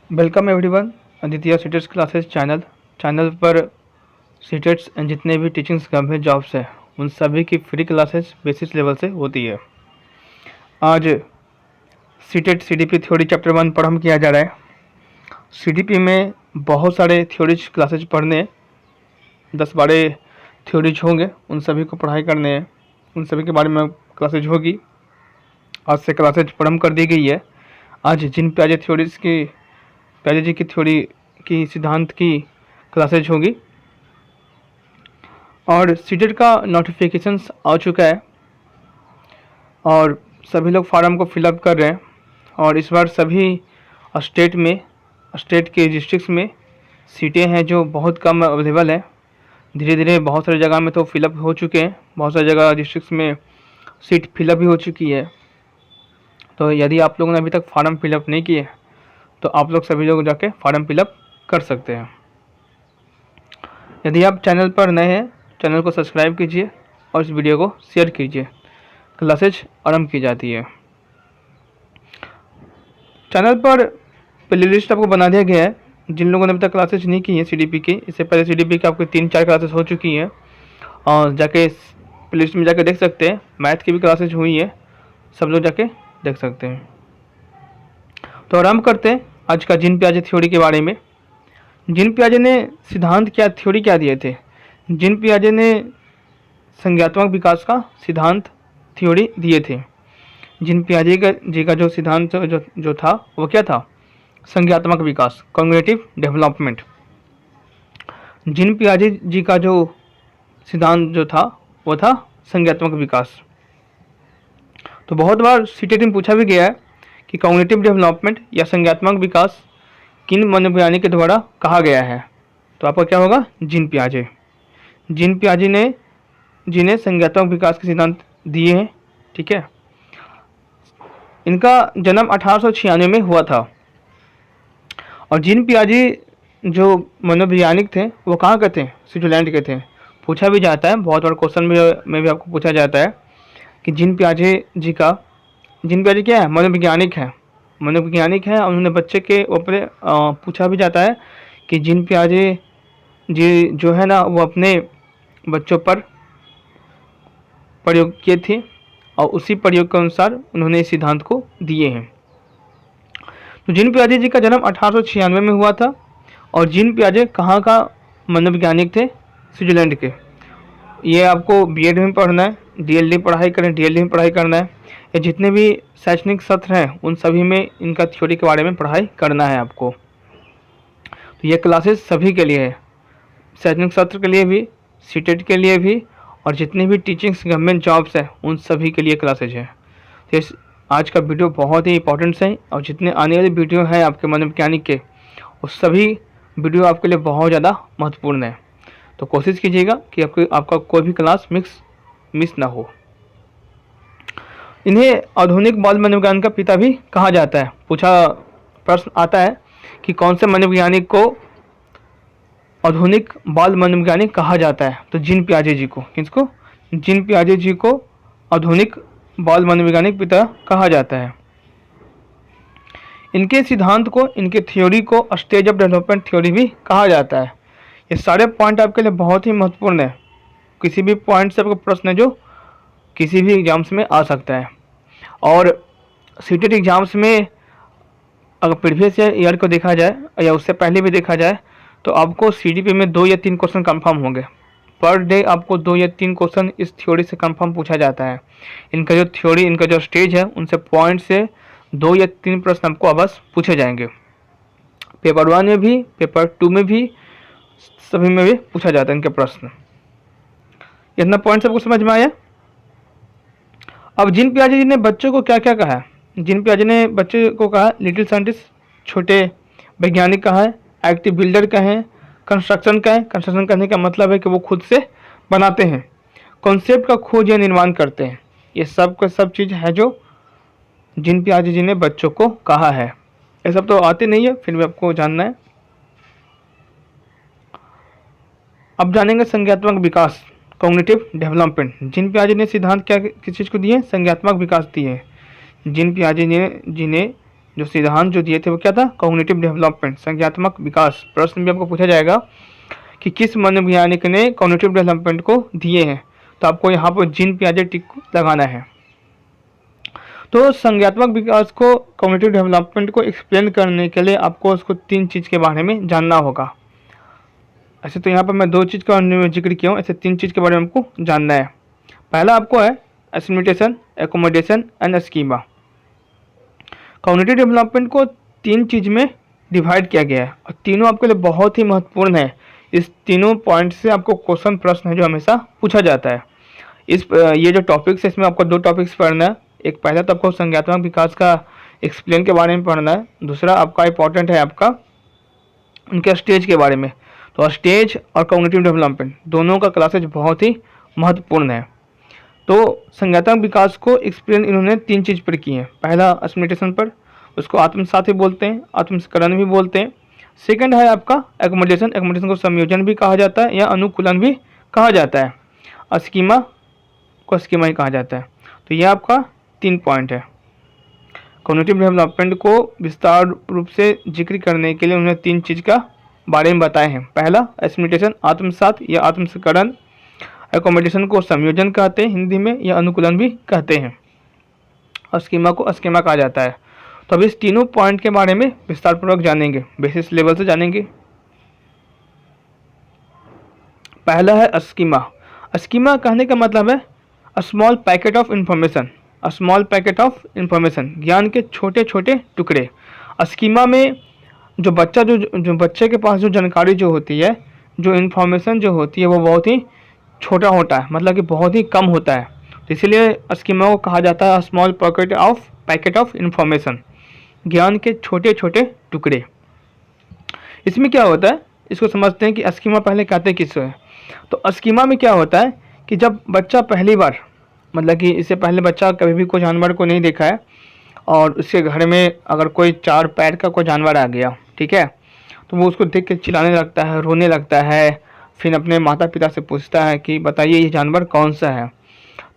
Welcome everyone Aditya CTETs classes channel पर CTETs and जितने भी टीचिंग्स गवर्नमेंट जॉब्स हैं उन सभी की फ्री क्लासेस बेसिस लेवल से होती है। आज सीटेट सीडीपी थ्योरी चैप्टर 1 पर हम किया जा रहा है। सीडीपी में बहुत सारे थ्योरीज क्लासेज पढ़ने 10-12 थ्योरीज होंगे, उन सभी को पढ़ाई करने हैं, उन सभी के बारे में क्लासेज होगी। आज से क्लासेज प्रारंभ कर दी गई है। आज जिन प्याजे थ्योरीज की प्याजे जी की थ्योरी की सिद्धांत की क्लासेज होगी और सीटेट का नोटिफिकेशंस आ चुका है और सभी लोग फार्म को फिलअप कर रहे हैं। और इस बार सभी स्टेट के डिस्ट्रिक्ट्स में सीटें हैं जो बहुत कम अवेलेबल है। धीरे धीरे बहुत सारी जगह में तो फिलअप हो चुके हैं, बहुत सारी जगह डिस्ट्रिक्ट्स में सीट फिलअप भी हो चुकी है। तो यदि आप लोगों ने अभी तक फार्म फिलअप नहीं किए तो आप लोग सभी लोग जाके फार्म फिलअप कर सकते हैं। यदि आप चैनल पर नए हैं, चैनल को सब्सक्राइब कीजिए और इस वीडियो को शेयर कीजिए। क्लासेज आरंभ की जाती है। चैनल पर प्लेलिस्ट आपको बना दिया गया है। जिन लोगों ने अभी तक क्लासेज नहीं की है सीडीपी की, इससे पहले सीडीपी की आपको 3-4 क्लासेस हो चुकी हैं और जाके प्लेलिस्ट में जाके देख सकते हैं। मैथ की भी क्लासेज हुई है, सब लोग जाके देख सकते हैं। तो आरंभ करते हैं आज का जिन प्याजे थ्योरी के बारे में। जिन प्याजे ने सिद्धांत क्या थ्योरी क्या दिए थे? जिन प्याजे ने संज्ञात्मक विकास का सिद्धांत थ्योरी दिए थे। जिन प्याजे जी का जो सिद्धांत जो था वो क्या था? संज्ञात्मक विकास, कॉग्निटिव डेवलपमेंट। जिन प्याजे जी का जो सिद्धांत जो था वो था संज्ञात्मक विकास। तो बहुत बार सीटेट में पूछा भी गया है कि कॉग्निटिव डेवलपमेंट या संज्ञात्मक विकास किन मनोवैज्ञानिक के द्वारा कहा गया है? तो आपका क्या होगा? जिन प्याजे। जिन प्याजे ने जिन्हें संज्ञात्मक विकास के सिद्धांत दिए हैं, ठीक है। इनका जन्म 1896 में हुआ था। और जिन प्याजे जो मनोवैज्ञानिक थे वो कहाँ के थे? स्विट्जरलैंड के थे। पूछा भी जाता है, बहुत बार क्वेश्चन में भी आपको पूछा जाता है कि जिन प्याजे क्या है? मनोवैज्ञानिक है। मनोवैज्ञानिक है। उन्होंने बच्चे के ऊपर पूछा भी जाता है कि जिन प्याजे जी जो है ना वो अपने बच्चों पर प्रयोग किए थे और उसी प्रयोग के अनुसार उन्होंने इस सिद्धांत को दिए हैं। तो जिन प्याजे जी का जन्म 1896 में हुआ था। और जिन प्याजे कहाँ का मनोवैज्ञानिक थे? स्विट्जरलैंड के। ये आपको बीएड में पढ़ना है, डीएलडी पढ़ाई करें, डीएलडी में पढ़ाई करना है। ये जितने भी शैक्षणिक सत्र हैं उन सभी में इनका थ्योरी के बारे में पढ़ाई करना है आपको। तो ये क्लासेस सभी के लिए है, शैक्षणिक सत्र के लिए भी, सीटेट के लिए भी और जितनी भी टीचिंग्स गवर्नमेंट जॉब्स हैं उन सभी के लिए क्लासेज है। तो इस आज का वीडियो बहुत ही इंपॉर्टेंट है और जितने आने वाले वीडियो हैं आपके मनोवैज्ञानिक के वो सभी वीडियो आपके लिए बहुत ज़्यादा महत्वपूर्ण है। तो कोशिश कीजिएगा कि आपका कोई भी क्लास मिस ना हो। इन्हें आधुनिक बाल मनोविज्ञान का पिता भी कहा जाता है। प्रश्न आता है कि कौन से मनोवैज्ञानिक को आधुनिक बाल मनोवैज्ञानिक कहा जाता है? तो जिन प्याजे जी को। किसको? जिन प्याजे जी को आधुनिक बाल मनोवैज्ञानिक पिता कहा जाता है। इनके सिद्धांत को, इनके थ्योरी को स्टेज ऑफ डेवलपमेंट थ्योरी भी कहा जाता है। ये सारे पॉइंट आपके लिए बहुत ही महत्वपूर्ण है। किसी भी पॉइंट से आपको प्रश्न जो किसी भी एग्जाम्स में आ सकता है। और सीटेट एग्जाम्स में अगर प्रीवियस ईयर को देखा जाए या उससे पहले भी देखा जाए तो आपको सीडीपी में 2 या 3 क्वेश्चन कंफर्म होंगे। पर डे आपको 2 या 3 क्वेश्चन इस थ्योरी से कंफर्म पूछा जाता है। इनका जो थ्योरी, इनका जो स्टेज है उनसे पॉइंट से 2 या 3 प्रश्न आपको अवश्य पूछे जाएंगे। पेपर 1 में भी, पेपर 2 में भी, सभी में भी पूछा जाता है इनके प्रश्न। इतना पॉइंट सबको समझ में आया? अब जिन प्याजे जी ने बच्चों को क्या क्या कहा है? जिन प्याजे ने बच्चे को कहा लिटिल साइंटिस्ट, छोटे वैज्ञानिक कहा है, एक्टिव बिल्डर कहें, कंस्ट्रक्शन कहें। कंस्ट्रक्शन करने का मतलब है कि वो खुद से बनाते हैं, कॉन्सेप्ट का खोज या निर्माण करते हैं। ये सब का सब चीज़ है जो जिन प्याजे जी ने बच्चों को कहा है। ये सब तो आते नहीं है, फिर भी आपको जानना है। अब जानेंगे संज्ञात्मक विकास, कॉग्निटिव डेवलपमेंट। जिन प्याजे ने सिद्धांत क्या किस चीज़ को दिए? संज्ञात्मक विकास दिए। जिन प्याजे ने जो सिद्धांत जो दिए थे वो क्या था, कॉग्निटिव डेवलपमेंट, संज्ञात्मक विकास। प्रश्न भी आपको पूछा जाएगा कि किस मनोवैज्ञानिक ने कॉग्निटिव डेवलपमेंट को दिए हैं, तो आपको यहाँ पर जीन पियाजे टिक लगाना है। तो संज्ञात्मक विकास को, कॉग्निटिव डेवलपमेंट को एक्सप्लेन करने के लिए आपको उसको 3 चीज़ के बारे में जानना होगा। ऐसे तो यहाँ पर मैं 2 चीज़ का जिक्र किया हूँ, ऐसे 3 चीज़ के बारे में हमको जानना है। पहला आपको है assimilation, accommodation and schema. Cognitive development को 3 चीज़ में डिवाइड किया गया है और तीनों आपके लिए बहुत ही महत्वपूर्ण है। इस तीनों पॉइंट से आपको क्वेश्चन प्रश्न है जो हमेशा पूछा जाता है। ये जो टॉपिक्स है इसमें आपको 2 टॉपिक्स पढ़ना है। एक पहला तो आपको संज्ञात्मक विकास का एक्सप्लेन के बारे में पढ़ना है, दूसरा आपका इंपॉर्टेंट है आपका उनके स्टेज के बारे में। तो स्टेज और कॉग्निटिव डेवलपमेंट दोनों का क्लासेज बहुत ही महत्वपूर्ण है। तो संज्ञात्मक विकास को एक्सप्लेन इन्होंने 3 चीज़ पर की है। पहला एसिमुलेशन पर, उसको आत्मसात भी बोलते हैं, आत्मस्करण भी बोलते हैं। सेकंड है आपका एकोमोडेशन, एकोमोडेशन को संयोजन भी कहा जाता है या अनुकूलन भी कहा जाता है। स्कीमा को स्कीमा ही कहा जाता है। तो यह आपका 3 पॉइंट है। कॉग्निटिव डेवलपमेंट को विस्तार रूप से जिक्र करने के लिए उन्होंने 3 चीज़ का बारे में बताए हैं। पहला एसिमुलेशन, आत्मसात या आत्मस्करण। एकोमोडेशन को संयोजन कहते हैं हिंदी में, या अनुकूलन भी कहते हैं। और स्कीमा को स्कीमा कहा जाता है। तो अब इस तीनों पॉइंट के बारे में विस्तार पूर्वक जानेंगे, बेसिस लेवल से जानेंगे। पहला है स्कीमा। स्कीमा कहने का मतलब है a small packet of information, a small packet of information, ज्ञान के छोटे छोटे टुकड़े। स्कीमा में जो बच्चे के पास जो जानकारी जो होती है, जो इन्फॉर्मेशन जो होती है वो बहुत ही छोटा होता है, मतलब कि बहुत ही कम होता है। तो इसीलिए स्कीमा को कहा जाता है स्मॉल पैकेट ऑफ इंफॉर्मेशन, ज्ञान के छोटे छोटे टुकड़े। इसमें क्या होता है, इसको समझते हैं कि स्कीमा पहले कहते किसको है। तो स्कीमा में क्या होता है कि जब बच्चा पहली बार, मतलब कि इससे पहले बच्चा कभी भी कोई जानवर को नहीं देखा है और उसके घर में अगर कोई 4 पैर का कोई जानवर आ गया, ठीक है, तो वो उसको देख के चिल्लाने लगता है, रोने लगता है, फिर अपने माता पिता से पूछता है कि बताइए ये जानवर कौन सा है।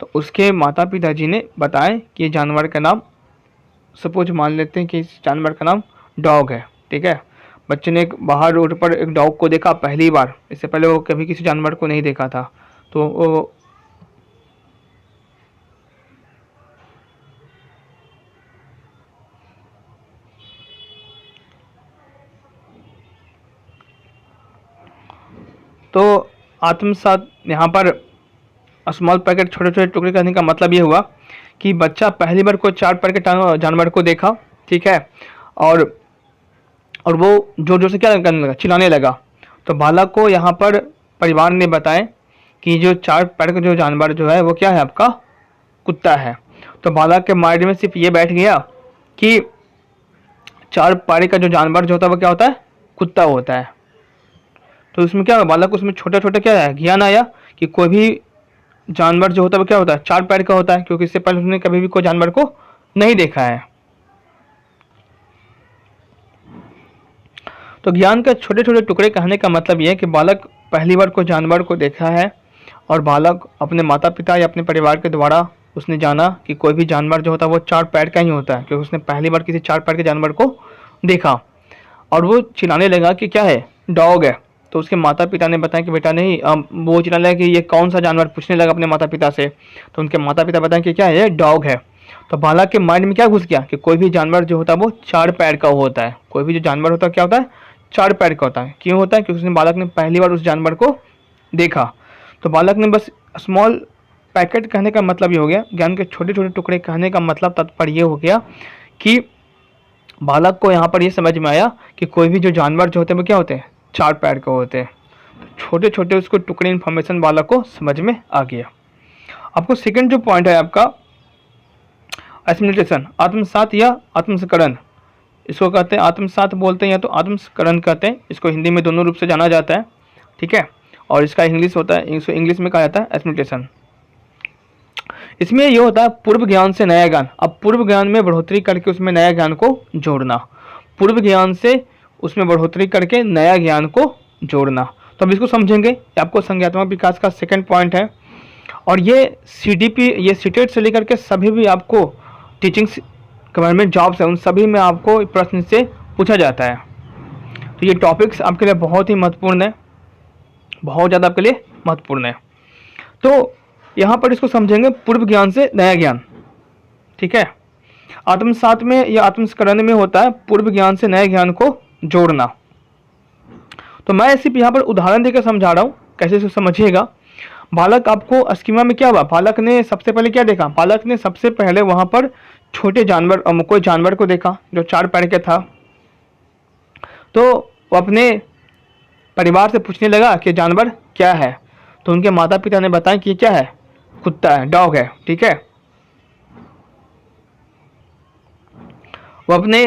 तो उसके माता पिताजी ने बताएं कि ये जानवर का नाम, सपोज मान लेते हैं कि इस जानवर का नाम डॉग है, ठीक है। बच्चे ने एक बाहर रोड पर एक डॉग को देखा पहली बार, इससे पहले वो कभी किसी जानवर को नहीं देखा था। तो वो आत्मसात, यहाँ पर स्मॉल पैकेट छोटे छोटे टुकड़े करने का मतलब ये हुआ कि बच्चा पहली बार कोई 4 पैर के जानवर को देखा, ठीक है, और वो जोर जोर से क्या करने लगा, चिल्लाने लगा। तो बालक को यहाँ पर परिवार ने बताया कि जो 4 पैर का जो जानवर जो है वो क्या है, आपका कुत्ता है। तो बालक के माइंड में सिर्फ ये बैठ गया कि 4 पैर का जो जानवर जो होता है वो क्या होता है, कुत्ता होता है। तो उसमें क्या, बालक को उसमें छोटा छोटा क्या है, ज्ञान आया कि कोई भी जानवर जो होता है वो क्या होता है, 4 पैर का होता है, क्योंकि इससे पहले उसने कभी भी कोई जानवर को नहीं देखा है। तो ज्ञान के छोटे छोटे टुकड़े कहने का मतलब यह है कि बालक पहली बार कोई जानवर को देखा है और बालक अपने माता पिता या अपने परिवार के द्वारा उसने जाना कि कोई भी जानवर जो होता है वो 4 पैर का ही होता है, क्योंकि उसने पहली बार किसी 4 पैर के जानवर को देखा। और वो चिल्लाने लगा कि क्या है, डॉग है। तो उसके माता पिता ने बताया कि बेटा नहीं, वो चिल्लाने लगा कि ये कौन सा जानवर, पूछने लगा अपने माता पिता से। तो उनके माता पिता बताएं कि क्या है, ये डॉग है। तो बालक के माइंड में क्या घुस गया कि कोई भी जानवर जो होता है वो 4 पैर का होता है, कोई भी जो जानवर होता है क्या होता है, 4 पैर का होता है। क्यों होता है, क्योंकि उसने बालक ने पहली बार उस जानवर को देखा। तो बालक ने बस स्मॉल पैकेट कहने का मतलब ये हो गया, ज्ञान के छोटे छोटे टुकड़े कहने का मतलब तात्पर्य ये हो गया कि बालक को यहाँ पर ये समझ में आया कि कोई भी जो जानवर जो होते हैं वो क्या होते हैं, 4 पैर के होते हैं। छोटे छोटे उसको टुकड़े इन्फॉर्मेशन बालक को समझ में आ गया। आपको सेकंड जो पॉइंट है आपका एसिमुलेशन, आत्मसात या आत्मस्करण, इसको कहते हैं आत्मसात बोलते हैं या तो आत्मस्करण कहते हैं। इसको हिंदी में दोनों रूप से जाना जाता है, ठीक है, और इसका इंग्लिश होता है, इसको इंग्लिश में कहा जाता है एसिमुलेशन। इसमें ये होता है पूर्व ज्ञान से नया ज्ञान। अब पूर्व ज्ञान में बढ़ोतरी करके उसमें नया ज्ञान को जोड़ना, पूर्व ज्ञान से उसमें बढ़ोतरी करके नया ज्ञान को जोड़ना। तो अब इसको समझेंगे। ये आपको संज्ञात्मक विकास का सेकंड पॉइंट है। और ये CDP, ये सीटेट से लेकर के सभी भी आपको टीचिंग गवर्नमेंट जॉब्स है उन सभी में आपको प्रश्न से पूछा जाता है। तो ये टॉपिक्स आपके लिए बहुत ही महत्वपूर्ण है, बहुत ज़्यादा आपके लिए महत्वपूर्ण है। तो यहाँ पर इसको समझेंगे पूर्व ज्ञान से नया ज्ञान, ठीक है। आत्मसात में या आत्मस्करण में होता है पूर्व ज्ञान से नए ज्ञान को जोड़ना। तो मैं सिर्फ यहाँ पर उदाहरण देकर समझा रहा हूँ, कैसे से समझिएगा। बालक आपको स्कीमा में क्या हुआ, बालक ने सबसे पहले क्या देखा, बालक ने सबसे पहले वहाँ पर छोटे जानवर कोई जानवर को देखा जो 4 पैर के था। तो वो अपने परिवार से पूछने लगा कि जानवर क्या है। तो उनके माता पिता ने बताया कि क्या है, कुत्ता है, डॉग है, ठीक है। वो अपने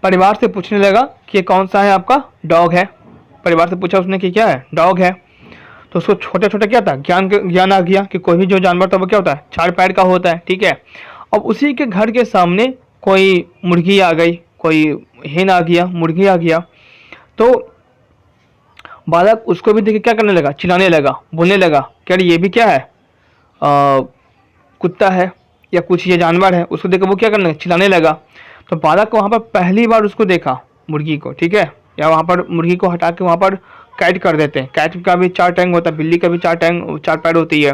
परिवार से पूछने लगा कि कौन सा है आपका, डॉग है। परिवार से पूछा उसने कि क्या है, डॉग है। तो उसको छोटा छोटा क्या था, ज्ञान आ गया कि कोई भी जो जानवर था वो क्या होता है, 4 पैर का होता है, ठीक है। अब उसी के घर के सामने कोई मुर्गी आ गई, कोई हेन आ गया, मुर्गी आ गया। तो बालक उसको भी देख क्या करने लगा, चिल्लाने लगा, बोलने लगा कि अरे ये भी क्या है, कुत्ता है या कुछ ये जानवर है। उसको देखकर वो क्या करने लगा, चिल्लाने लगा। तो बालक को वहाँ पर पहली बार उसको देखा मुर्गी को, ठीक है, या वहाँ पर मुर्गी को हटा के वहाँ पर कैट कर देते हैं। कैट का भी 4 टैंग होता है, बिल्ली का भी 4 पैर होती है।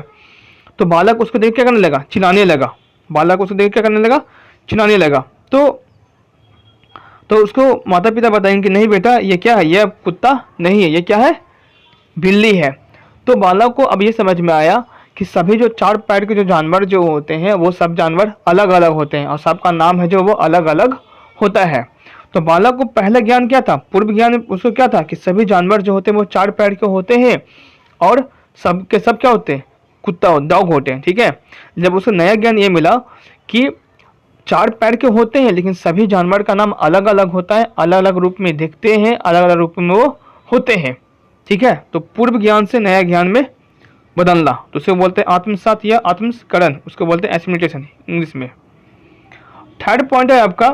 तो बालक उसको देख क्या करने लगा, चिल्लाने लगा। बालक उसको देख क्या करने लगा, चिल्लाने लगा। तो उसको माता पिता बताएंगे कि नहीं बेटा ये क्या है, ये कुत्ता नहीं है, ये क्या है, बिल्ली है। तो बालक को अब ये समझ में आया कि सभी जो 4 पैर के जो जानवर जो होते हैं वो सब जानवर अलग अलग होते हैं और सबका नाम है जो वो अलग अलग होता है। तो बालक को पहला ज्ञान क्या था, पूर्व ज्ञान उसको क्या था कि सभी जानवर जो होते हैं वो 4 पैर के होते हैं और सब के सब क्या होते हैं, कुत्ता डॉग होते हैं, ठीक है। जब उसको नया ज्ञान ये मिला कि 4 पैर के होते हैं लेकिन सभी जानवर का नाम अलग अलग होता है, अलग अलग रूप में दिखते हैं, अलग अलग रूप में वो होते हैं, ठीक है। तो पूर्व ज्ञान से नया ज्ञान में बदलना, तो उसे बोलते हैं आत्मसात या आत्मस्करण, उसको बोलते हैं एसिमिलेशन इंग्लिश में। थर्ड पॉइंट है आपका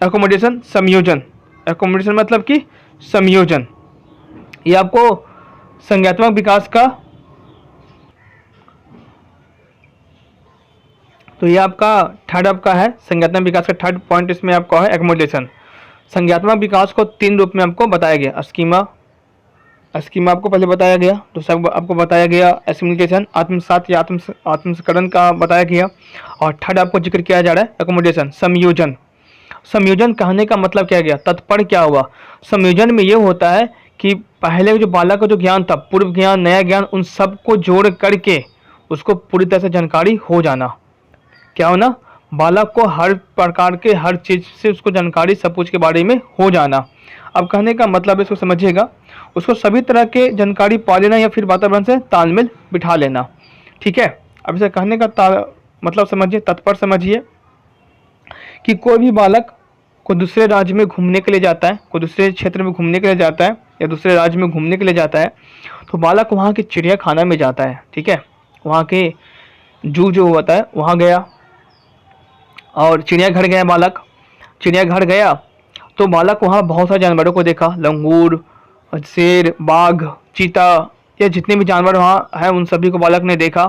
एकोमोडेशन, संयोजन। एकोमोडेशन मतलब कि संयोजन। ये आपको संज्ञात्मक विकास का, तो ये आपका थर्ड आपका है संज्ञात्मक विकास का थर्ड पॉइंट, इसमें आपका है एकोमोडेशन। संज्ञात्मक विकास को 3 रूप में आपको बताया गया, स्कीमा आपको पहले बताया गया, तो सब आपको बताया गया एसिमिलेशन, आत्मसात या आत्मस्करण का बताया गया, और थर्ड आपको जिक्र किया जा रहा है एकोमोडेशन, संयोजन। संयोजन कहने का मतलब क्या गया, तत्पर क्या हुआ। संयोजन में ये होता है कि पहले जो बालक का जो ज्ञान था, पूर्व ज्ञान नया ज्ञान, उन सबको जोड़ करके उसको पूरी तरह से जानकारी हो जाना। क्या होना, बालक को हर प्रकार के हर चीज़ से उसको जानकारी सब कुछ के बारे में हो जाना। अब कहने का मतलब इसको समझिएगा, उसको सभी तरह के जानकारी पा लेना या फिर वातावरण से तालमेल बिठा लेना, ठीक है। अब इसे कहने का मतलब समझिए, तत्पर समझिए कि कोई भी बालक को दूसरे राज्य में घूमने के लिए जाता है, कोई दूसरे क्षेत्र में घूमने के लिए जाता है या दूसरे राज्य में घूमने के लिए जाता है, तो बालक वहाँ के चिड़ियाखाना में जाता है, ठीक है। वहाँ के जू जो होता है वहाँ गया और चिड़ियाघर गया बालक। चिड़ियाघर गया तो बालक वहाँ बहुत सारे जानवरों को देखा, लंगूर, शेर, बाघ, चीता, ये जितने भी जानवर वहाँ हैं उन सभी को बालक ने देखा।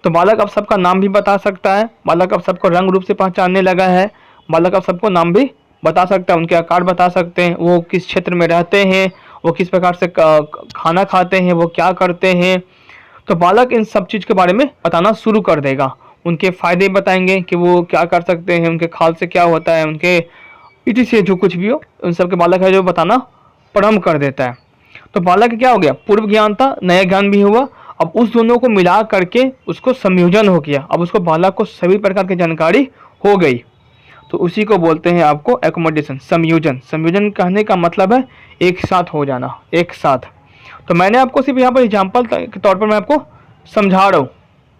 तो बालक अब सबका नाम भी बता सकता है, बालक अब सबको रंग रूप से पहचानने लगा है, बालक अब सबको नाम भी बता सकता है, उनके आकार बता सकते हैं, वो किस क्षेत्र में रहते हैं, वो किस प्रकार से खाना खाते हैं, वो क्या करते हैं। तो बालक इन सब चीज़ के बारे में बताना शुरू कर देगा, उनके फ़ायदे बताएंगे कि वो क्या कर सकते हैं, उनके खाल से क्या होता है, उनके इटी से जो कुछ भी हो उन सब के बालक है जो बताना प्रारंभ कर देता है। तो बालक क्या हो गया, पूर्व ज्ञान था, नया ज्ञान भी हुआ। अब उस दोनों को मिला करके उसको संयोजन हो गया, अब उसको बालक को सभी प्रकार की जानकारी हो गई। तो उसी को बोलते हैं आपको एकोमोडेशन, संयोजन। संयोजन कहने का मतलब है एक साथ हो जाना, एक साथ। तो मैंने आपको सिर्फ यहाँ पर एग्जाम्पल के तौर पर मैं आपको समझा रहा हूँ,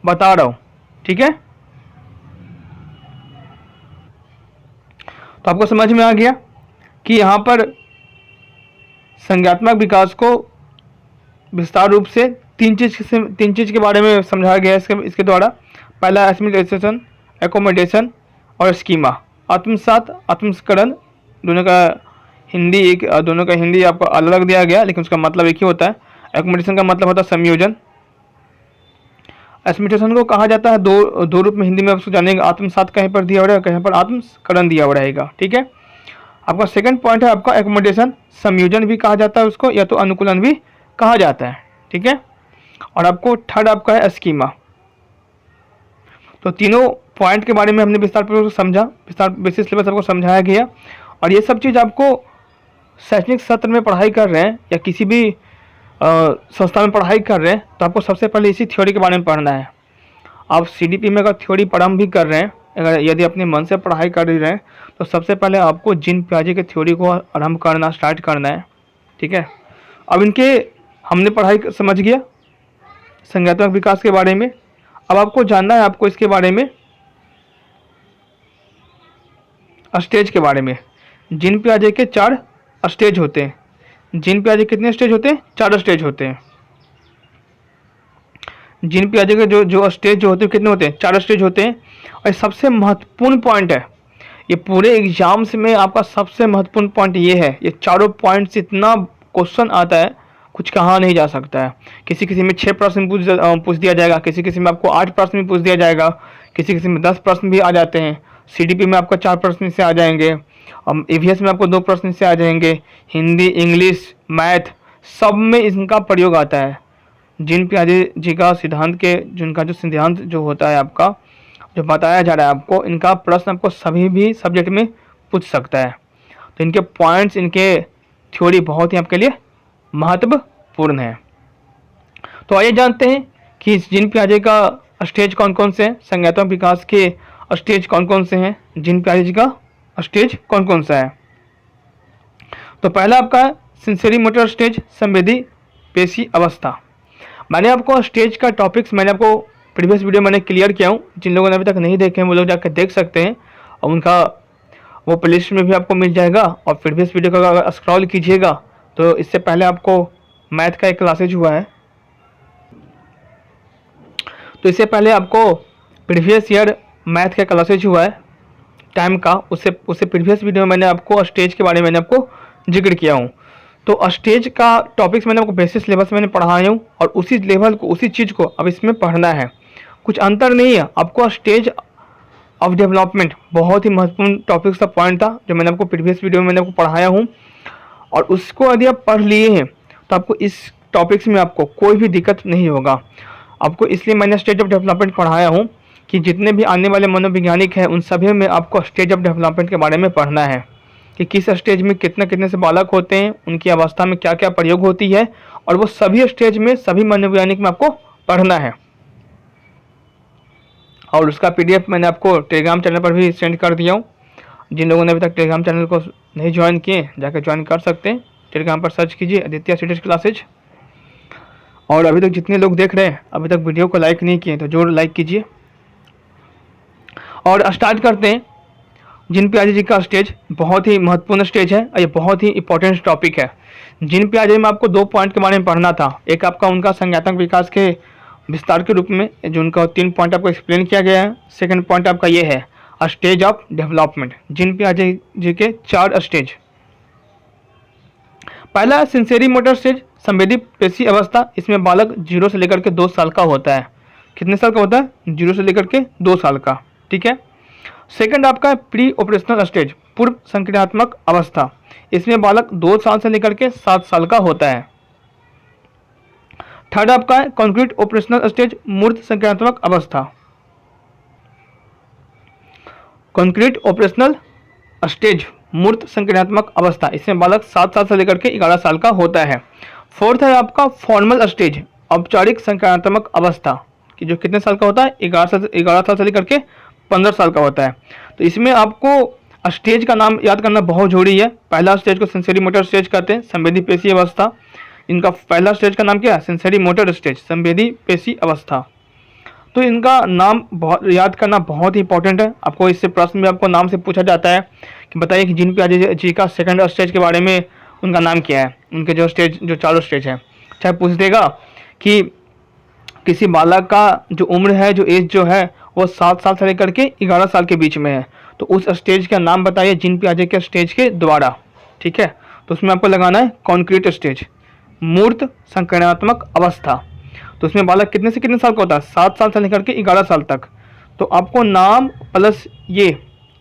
बता रहा हूँ, ठीक है। तो आपको समझ में आ गया कि यहाँ पर संज्ञात्मक विकास को विस्तार रूप से तीन चीज़ के बारे में समझाया गया है इसके द्वारा। पहला एसिमिलेशन, एकोमोडेशन और स्कीमा। आत्मसात, आत्मस्करण, दोनों का हिंदी आपको अलग अलग दिया गया लेकिन उसका मतलब एक ही होता है। एकोमोडेशन का मतलब होता है संयोजन, एस्मिटेशन को कहा जाता है दो रूप में, हिंदी में आप उसको जानेंगे, आत्मसात कहीं पर दिया हुआ रहेगा, कहीं पर आत्मकरण दिया हुआ रहेगा। ठीक है। आपका सेकंड पॉइंट है आपका एकोमोडेशन, संयोजन भी कहा जाता है उसको, या तो अनुकूलन भी कहा जाता है। ठीक है। और आपको थर्ड आपका है स्कीमा। तो तीनों पॉइंट के बारे में हमने विस्तार पूर्वक समझा, विस्तार बेसिस सिलेबस आपको समझाया गया। और ये सब चीज़ आपको शैक्षणिक सत्र में पढ़ाई कर रहे हैं या किसी भी संस्था में पढ़ाई कर रहे हैं तो आपको सबसे पहले इसी थ्योरी के बारे में पढ़ना है। आप सीडीपी में अगर थ्योरी पढ़म भी कर रहे हैं, अगर यदि अपने मन से पढ़ाई कर रहे हैं तो सबसे पहले आपको जिन पियाजे के थ्योरी को आरंभ करना स्टार्ट करना है। ठीक है। अब इनके हमने पढ़ाई समझ गया संज्ञानात्मक विकास के बारे में। अब आपको जानना है आपको इसके बारे में स्टेज के बारे में। जिन पियाजे के 4 स्टेज होते हैं। जिन पियाजे कितने स्टेज होते हैं? 4 स्टेज होते हैं। जिन पियाजे के जो स्टेज जो होते हैं कितने होते हैं? 4 स्टेज होते हैं। और सबसे महत्वपूर्ण पॉइंट है, ये पूरे एग्जाम्स में आपका सबसे महत्वपूर्ण पॉइंट ये है, ये चारों पॉइंट से इतना क्वेश्चन आता है कुछ कहा नहीं जा सकता है। किसी में 6 प्रश्न पूछ दिया जाएगा, किसी में आपको 8 प्रश्न भी पूछ दिया जाएगा, किसी में 10 प्रश्न भी आ जाते हैं। सीडीपी में आपका 4 प्रश्न से आ जाएंगे, ईवीएस में आपको 2 प्रश्न से आ जाएंगे, हिंदी, इंग्लिश, मैथ सब में इनका प्रयोग आता है। जिन पियाजे जी का सिद्धांत के जिनका जो सिद्धांत जो होता है आपका जो बताया जा रहा है आपको, इनका प्रश्न आपको सभी भी सब्जेक्ट में पूछ सकता है। तो इनके पॉइंट्स, इनके थ्योरी बहुत ही आपके लिए महत्वपूर्ण है। तो आइए जानते हैं कि जिन पियाजे का स्टेज कौन कौन से हैं, संज्ञानात्मक विकास के स्टेज कौन कौन से हैं, जिन पियाजे जी का स्टेज कौन कौन सा है। तो पहला आपका सेंसरी मोटर स्टेज, संवेदी पेशी अवस्था। मैंने आपको स्टेज का टॉपिक्स मैंने आपको प्रीवियस वीडियो मैंने क्लियर किया हूँ। जिन लोगों ने अभी तक नहीं देखे हैं वो लोग जाकर देख सकते हैं, और उनका वो प्लेलिस्ट में भी आपको मिल जाएगा। और प्रीवियस वीडियो को अगर स्क्रॉल कीजिएगा तो इससे पहले आपको मैथ का एक क्लासेज हुआ है, तो इससे पहले आपको प्रीवियस ईयर मैथ का क्लासेज हुआ है टाइम का, उससे प्रीवियस वीडियो में मैंने आपको स्टेज के बारे में मैंने आपको जिक्र किया हूँ। तो स्टेज का टॉपिक्स मैंने आपको बेसिस सिलेबस मैंने पढ़ाया हूँ, और उसी लेवल को उसी चीज़ को अब इसमें पढ़ना है। कुछ अंतर नहीं है। आपको स्टेज ऑफ डेवलपमेंट बहुत ही महत्वपूर्ण टॉपिक्स का पॉइंट था जो मैंने आपको प्रीवियस वीडियो में मैंने आपको पढ़ाया हूँ, और उसको यदि आप पढ़ लिए हैं तो आपको इस टॉपिक्स में आपको कोई भी दिक्कत नहीं होगा। आपको इसलिए मैंने स्टेज ऑफ डेवलपमेंट पढ़ाया हूँ कि जितने भी आने वाले मनोवैज्ञानिक हैं उन सभी में आपको स्टेज ऑफ डेवलपमेंट के बारे में पढ़ना है कि किस स्टेज में कितने से बालक होते हैं, उनकी अवस्था में क्या क्या प्रयोग होती है, और वो सभी स्टेज में सभी मनोवैज्ञानिक में आपको पढ़ना है। और उसका पीडीएफ मैंने आपको टेलीग्राम चैनल पर भी सेंड कर दिया हूँ। जिन लोगों ने अभी तक टेलीग्राम चैनल को नहीं ज्वाइन किए जाकर ज्वाइन कर सकते हैं। टेलीग्राम पर सर्च कीजिए आदित्य स्टडीज क्लासेज। और अभी तक जितने लोग देख रहे हैं अभी तक वीडियो को लाइक नहीं किए तो जरूर लाइक कीजिए। और स्टार्ट करते हैं। जिन पियाजे जी का स्टेज बहुत ही महत्वपूर्ण स्टेज है और ये बहुत ही इंपॉर्टेंट टॉपिक है। जिन पियाजे में आपको 2 पॉइंट के बारे में पढ़ना था। एक आपका उनका संज्ञानात्मक विकास के विस्तार के रूप में जो उनका 3 पॉइंट आपको एक्सप्लेन किया गया है। सेकंड पॉइंट आपका ये है स्टेज ऑफ डेवलपमेंट, जिन पियाजे जी के 4 स्टेज। पहला सेंसरी मोटर स्टेज, संवेदी पेशी अवस्था। इसमें बालक 0 से लेकर के 2 साल का होता है। कितने साल का होता है? 0 से लेकर के 2 साल का। ठीक है। सेकंड आपका है प्री ऑपरेशनल स्टेज, पूर्व संक्रियात्मक अवस्था। इसमें बालक 2 साल से लेकर के 7 साल का होता है। थर्ड आपका है कॉन्क्रीट ऑपरेशनल स्टेज, मूर्त संक्रियात्मक अवस्था। कॉन्क्रीट ऑपरेशनल स्टेज, मूर्त संक्रियात्मक अवस्था। इसमें बालक 7 साल से लेकर के 11 साल का होता है। फोर्थ है आपका फॉर्मल स्टेज, औपचारिक संक्रियात्मक अवस्था, कि जो कितने साल का होता है? 11 साल से लेकर के 15 साल का होता है। तो इसमें आपको स्टेज का नाम याद करना बहुत जरूरी है। पहला स्टेज को सेंसरी मोटर स्टेज कहते हैं, संवेदी पेशी अवस्था। इनका पहला स्टेज का नाम क्या है? सेंसरी मोटर स्टेज, संवेदी पेशी अवस्था। तो इनका नाम बहुत याद करना बहुत ही इंपॉर्टेंट है। आपको इससे प्रश्न में आपको नाम से पूछा जाता है कि बताइए कि जिन पियाजे जी का सेकंड स्टेज के बारे में उनका नाम क्या है, उनके जो स्टेज जो 4 स्टेज है। चाहे पूछ देगा कि किसी बालक का जो उम्र है, जो एज जो है वो 7 साल से लेकर के 11 साल के बीच में है, तो उस स्टेज का नाम बताइए जिन पियाजे के स्टेज के द्वारा। ठीक है। तो उसमें आपको लगाना है कॉन्क्रीट स्टेज, मूर्त संक्रियात्मक अवस्था। तो उसमें बालक कितने से कितने साल का होता है, 7 साल से लेकर के 11 साल तक। तो आपको नाम प्लस ये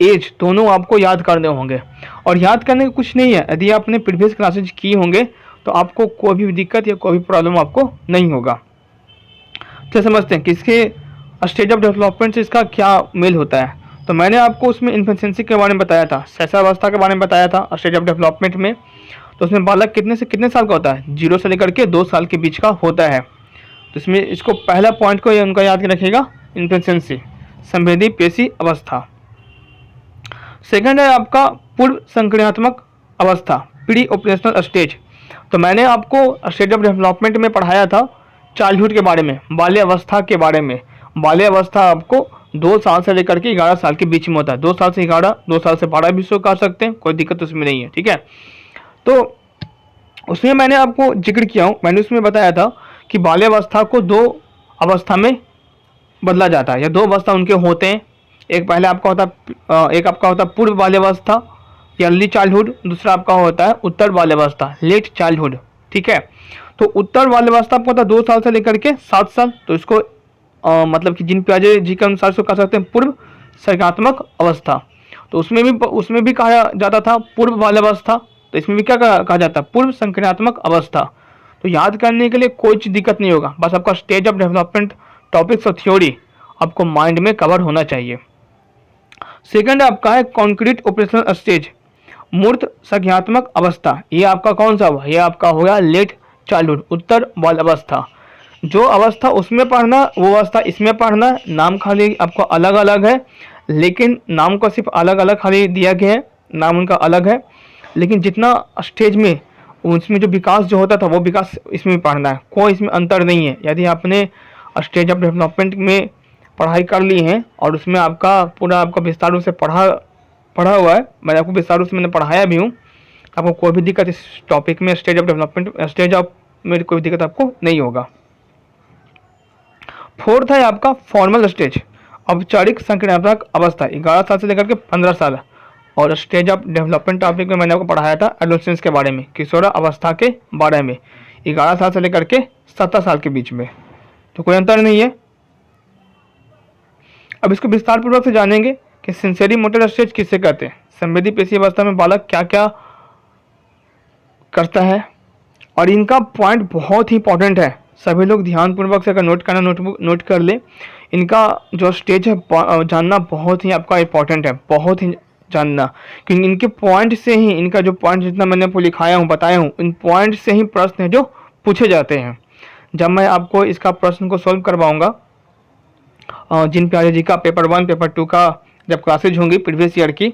एज दोनों आपको याद करने होंगे, और याद करने का कुछ नहीं है, यदि आपने प्रीवियस क्लासेज की होंगे तो आपको कोई भी दिक्कत या कोई भी प्रॉब्लम आपको नहीं होगा। तो समझते हैं कि इसके स्टेज ऑफ डेवलपमेंट से इसका क्या मेल होता है। तो मैंने आपको उसमें इन्फेंसेंसी के बारे में बताया था, शैशवावस्था के बारे में बताया था स्टेज ऑफ डेवलपमेंट में। तो उसमें बालक कितने से कितने साल का होता है, 0 से लेकर के 2 साल के बीच का होता है। तो इसमें इसको पहला पॉइंट को उनका याद रखिएगा, इन्फेंसेंसी, संवेदी पेशी अवस्था। सेकंड है आपका पूर्व संक्रियात्मक अवस्था, प्री ऑपरेशनल स्टेज। तो मैंने आपको स्टेज ऑफ डेवलपमेंट में पढ़ाया था चाइल्डहुड के बारे में, बाल्यावस्था के बारे में। बाल्यावस्था आपको 2 साल से लेकर के 11 साल के बीच में होता है। 2 साल से 11, 2 साल से 12 भी शो कर सकते हैं, कोई दिक्कत उसमें नहीं है, ठीक है। तो उसमें मैंने आपको जिक्र किया हूँ, मैंने उसमें बताया था कि बाल्यावस्था को 2 अवस्था में बदला जाता है, या 2 अवस्था उनके होते हैं। एक पहले आपका होता है, एक आपका होता है पूर्व बाल्यावस्था, अर्ली चाइल्डहुड। दूसरा आपका होता है उत्तर बाल्यावस्था, लेट चाइल्डहुड, ठीक है। तो उत्तर बाल्यावस्था आपको होता है 2 साल से लेकर के 7 साल। तो इसको मतलब कि जिन पियाजे जी के अनुसार इसको कह सकते हैं पूर्व संक्रियात्मक अवस्था। तो उसमें भी कहा जाता था पूर्व बाल्यावस्था, तो इसमें भी क्या कहा जाता है, पूर्व संक्रियात्मक अवस्था। तो याद करने के लिए कोई दिक्कत नहीं होगा, बस आपका स्टेज ऑफ डेवलपमेंट टॉपिक्स और थ्योरी आपको माइंड में कवर होना चाहिए। सेकंड आपका है कॉन्क्रीट ऑपरेशनल स्टेज, मूर्त संज्ञात्मक अवस्था। ये आपका कौन सा हुआ, ये आपका हो गया लेट चाइल्डहुड, उत्तर बाल अवस्था। जो अवस्था उसमें पढ़ना वो अवस्था इसमें पढ़ना, नाम खाली आपको अलग अलग है, लेकिन नाम को सिर्फ अलग अलग खाली दिया गया है, नाम उनका अलग है, लेकिन जितना स्टेज में उसमें जो विकास जो होता था वो विकास इसमें पढ़ना है, कोई इसमें अंतर नहीं है। यदि आपने स्टेज ऑफ डेवलपमेंट में पढ़ाई कर ली है और उसमें आपका पूरा आपका विस्तार रूप से पढ़ा हुआ है, मैंने आपको विस्तार रूप से मैंने पढ़ाया भी हूँ, आपको कोई भी दिक्कत इस टॉपिक में stage of development stage of में कोई दिक्कत आपको नहीं होगा। फोर्थ है आपका फॉर्मल स्टेज, औपचारिक संक्रियात्मक अवस्था, 11 साल से लेकर के 15 साल। और स्टेज ऑफ डेवलपमेंट टॉपिक में मैंने आपको पढ़ाया था एडोलेसेंस के बारे में, किशोर अवस्था के बारे में, 11 साल से लेकर के 17 साल के बीच में। तो कोई अंतर नहीं है। अब इसको विस्तार पूर्वक से जानेंगे कि सेंसरी मोटर स्टेज किससे कहते हैं, संवेदी पेशी अवस्था में बालक क्या क्या करता है, और इनका पॉइंट बहुत ही इंपॉर्टेंट है, सभी लोग ध्यानपूर्वक से अगर नोट करना नोट कर ले। इनका जो स्टेज है जानना बहुत ही आपका इंपॉर्टेंट है, बहुत ही जानना, क्योंकि इनके पॉइंट से ही, इनका जो पॉइंट जितना मैंने आपको लिखाया हूँ बताया हूँ, इन पॉइंट से ही प्रश्न है जो पूछे जाते हैं। जब मैं आपको इसका प्रश्न को सॉल्व करवाऊंगा, जिन प्यारे जी का पेपर 1 पेपर 2 का जब क्लासेज होंगी प्रीवियस ईयर की,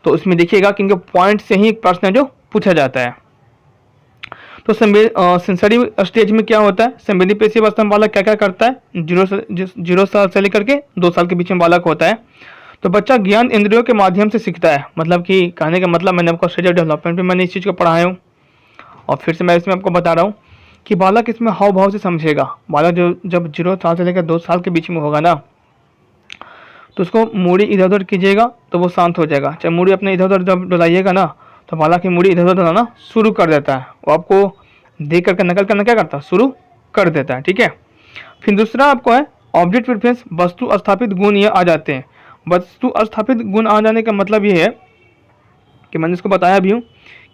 तो उसमें देखिएगा कि इनके पॉइंट से ही प्रश्न है जो पूछा जाता है। तो सेंसरी स्टेज में क्या होता है, संवेदी पेशी अवस्था में बालक क्या क्या करता है, 0 साल से लेकर के 2 साल के बीच में बालक होता है। तो बच्चा ज्ञान इंद्रियों के माध्यम से सीखता है, मतलब कि कहने का मतलब मैंने आपको स्टेज ऑफ डेवलपमेंट में मैंने इस चीज़ को पढ़ाया हूँ, और फिर से मैं इसमें आपको बता रहा हूँ कि बालक इसमें हाव भाव से समझेगा। बालक जो जब 0 साल से लेकर 2 साल के बीच में होगा ना, तो उसको मूड़ी इधर उधर कीजिएगा तो वो शांत हो जाएगा। चाहे मूड़ी अपने इधर उधर जब डुलाइएगा ना, तो बालक की मूड़ी इधर उधर डुलाना शुरू कर देता है, वो आपको देख करके नकल करना क्या करता है, शुरू कर देता है, ठीक है। फिर दूसरा आपको है ऑब्जेक्ट प्रेफरेंस, वस्तु स्थापित गुण ये आ जाते हैं। वस्तु स्थापित गुण आ जाने का मतलब ये है कि मैंने इसको बताया भी हूँ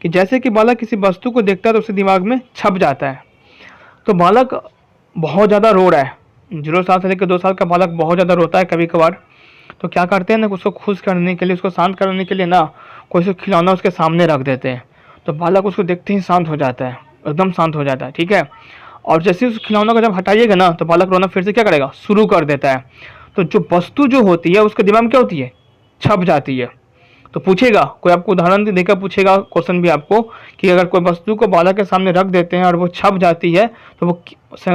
कि जैसे कि बालक किसी वस्तु को देखता है तो उसके दिमाग में छप जाता है। तो बालक बहुत ज़्यादा रो रहा है, 0 साल से लेकर 2 साल का बालक बहुत ज़्यादा रोता है कभी कभार, तो क्या करते हैं ना, उसको खुश करने के लिए, उसको शांत करने के लिए ना कोई सा खिलौना उसके सामने रख देते हैं। तो बालक उसको देखते ही शांत हो जाता है, एकदम शांत हो जाता है, ठीक है। और जैसे उस खिलौना को जब हटाइएगा ना, तो बालक रोना फिर से क्या करेगा, शुरू कर देता है। तो जो वस्तु जो होती है उसके दिमाग में क्या होती है, छप जाती है। तो पूछेगा कोई, आपको उदाहरण देकर पूछेगा क्वेश्चन भी आपको, कि अगर कोई वस्तु को बालक के सामने रख देते हैं और वो छप जाती है, तो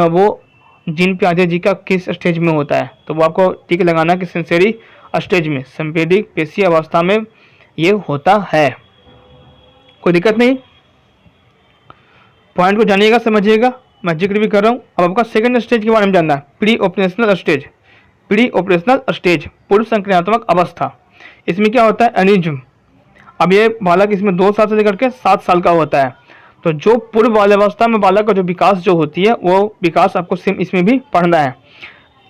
वो जिन प्याजे जी का किस स्टेज में होता है। तो वो आपको टिक लगाना कि सेंसरी स्टेज में, संवेदी पेशी अवस्था में ये होता है। कोई दिक्कत नहीं, पॉइंट को जानिएगा, समझिएगा, मैं जिक्र भी कर रहा हूँ। अब आपका सेकंड स्टेज के बारे में जानना है, pre operational stage. Pre operational stage, पूर्व संक्रियात्मक अवस्था। इसमें क्या होता है, एनिज्म। अब ये बालक इसमें 2 साल से लेकर के 7 साल का होता है। तो जो पूर्व बाल्यावस्था में बालक का जो विकास जो होती है वो विकास आपको सेम इसमें भी पढ़ना है।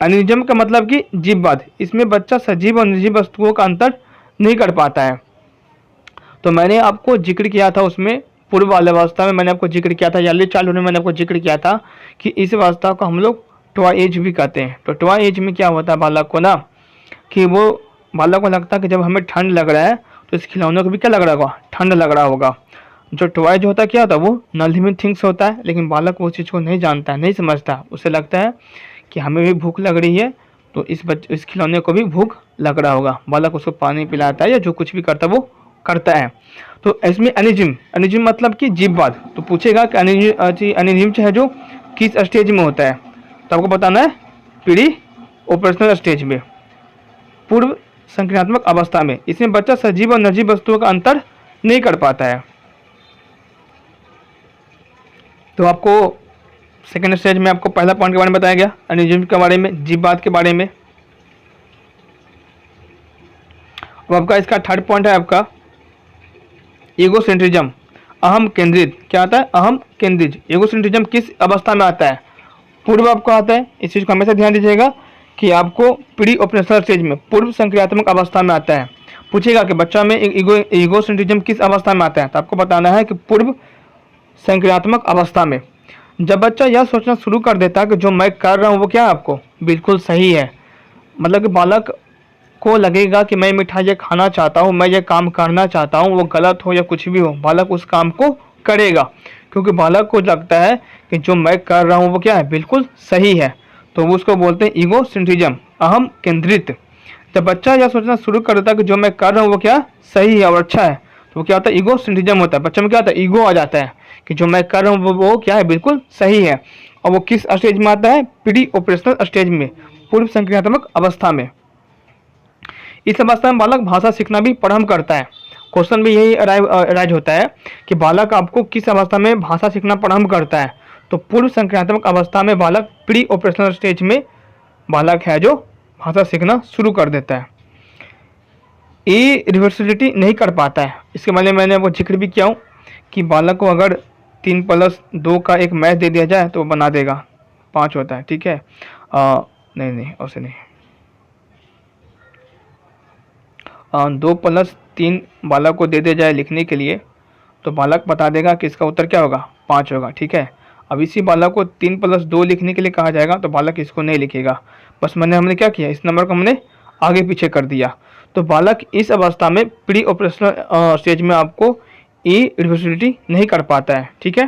एनिज्म का मतलब कि जीववाद, इसमें बच्चा सजीव और निर्जीव वस्तुओं का अंतर नहीं कर पाता है। तो मैंने आपको जिक्र किया था उसमें पूर्व बाल्यावस्था में मैंने आपको जिक्र किया था, अर्ली चाइल्डहुड में मैंने आपको जिक्र किया था कि इस अवस्था को हम लोग टॉय एज भी कहते हैं। तो टॉय एज में क्या होता है बालक को ना, कि वो बालक को लगता है कि जब हमें ठंड लग रहा है तो इस खिलौने को भी क्या लग रहा होगा, ठंड लग रहा होगा। जो टॉय जो होता है क्या होता है, वो नॉन लिविंग थिंग्स होता है, लेकिन बालक वो चीज़ को नहीं जानता है, नहीं समझता। उसे लगता है कि हमें भी भूख लग रही है तो इस खिलौने को भी भूख लग रहा होगा। बालक उसको पानी पिलाता है या जो कुछ भी करता है वो करता है। तो इसमें एनिज्म मतलब कि जीववाद। तो पूछेगा कि एनिज्म है जो किस स्टेज में होता है, तो आपको बताना है प्री ऑपरेशनल स्टेज में, पूर्व संक्रियात्मक अवस्था में। इसमें बच्चा सजीव और निर्जीव वस्तुओं का अंतर नहीं कर पाता है। तो आपको सेकेंड स्टेज में आपको पहला पॉइंट के बारे में बताया गया, एनिज्म के बारे में, जीववाद के बारे में। अब आपका इसका थर्ड पॉइंट है आपका ईगोसेंट्रिज्म, अहम केंद्रित। क्या आता है, अहम केंद्रित। ईगोसेंट्रिज्म किस अवस्था में आता है, पूर्व आपको आता है। इस चीज़ को हमेशा ध्यान दीजिएगा कि आपको प्री ऑपरेशनल स्टेज में, पूर्व संक्रियात्मक अवस्था में आता है। पूछेगा कि बच्चा में ईगोसेंट्रिज्म किस अवस्था में आता है, तो आपको बताना है कि पूर्व संक्रियात्मक अवस्था में। जब बच्चा यह सोचना शुरू कर देता है कि जो मैं कर रहा हूँ वो क्या है आपको बिल्कुल सही है, मतलब कि बालक को लगेगा कि मैं मिठाई ये खाना चाहता हूँ, मैं ये काम करना चाहता हूँ, वो गलत हो या कुछ भी हो, बालक उस काम को करेगा, क्योंकि बालक को लगता है कि जो मैं कर रहा हूँ वो क्या है बिल्कुल सही है। तो वो उसको बोलते हैं ईगोसेंट्रिज्म, अहम केंद्रित। जब बच्चा यह सोचना शुरू कर देता है कि जो मैं कर रहा हूँ वो क्या सही है और अच्छा है, तो वो क्या होता है, ईगोसेंट्रिज्म होता है। बच्चे में क्या होता है, ईगो आ जाता है कि जो मैं कर रहा हूँ वो क्या है बिल्कुल सही है। और वो किस स्टेज में आता है, प्री ऑपरेशनल स्टेज में, पूर्व संक्रियात्मक अवस्था में। इस अवस्था में बालक भाषा सीखना भी प्रारंभ करता है। क्वेश्चन भी यही अराइज होता है कि बालक आपको किस अवस्था में भाषा सीखना प्रारंभ करता है, तो पूर्व संक्रियात्मक अवस्था में बालक प्री ऑपरेशनल स्टेज में बालक है जो भाषा सीखना शुरू कर देता है। ये रिवर्सिबिलिटी नहीं कर पाता है। इसके बारे में मैंने वो जिक्र भी किया हूँ कि बालक को अगर 3+2 का एक मैथ दे दिया जाए तो वो बना देगा, 5 होता है, ठीक है। नहीं ऐसे नहीं, 2+3 बालक को दे दिया जाए लिखने के लिए तो बालक बता देगा कि इसका उत्तर क्या होगा, 5 होगा, ठीक है। अब इसी बालक को 3+2 लिखने के लिए कहा जाएगा तो बालक इसको नहीं लिखेगा, बस हमने क्या किया, इस नंबर को हमने आगे पीछे कर दिया। तो बालक इस अवस्था में प्री ऑपरेशनल स्टेज में आपको रिवर्सिबिलिटी नहीं कर पाता है, ठीक है।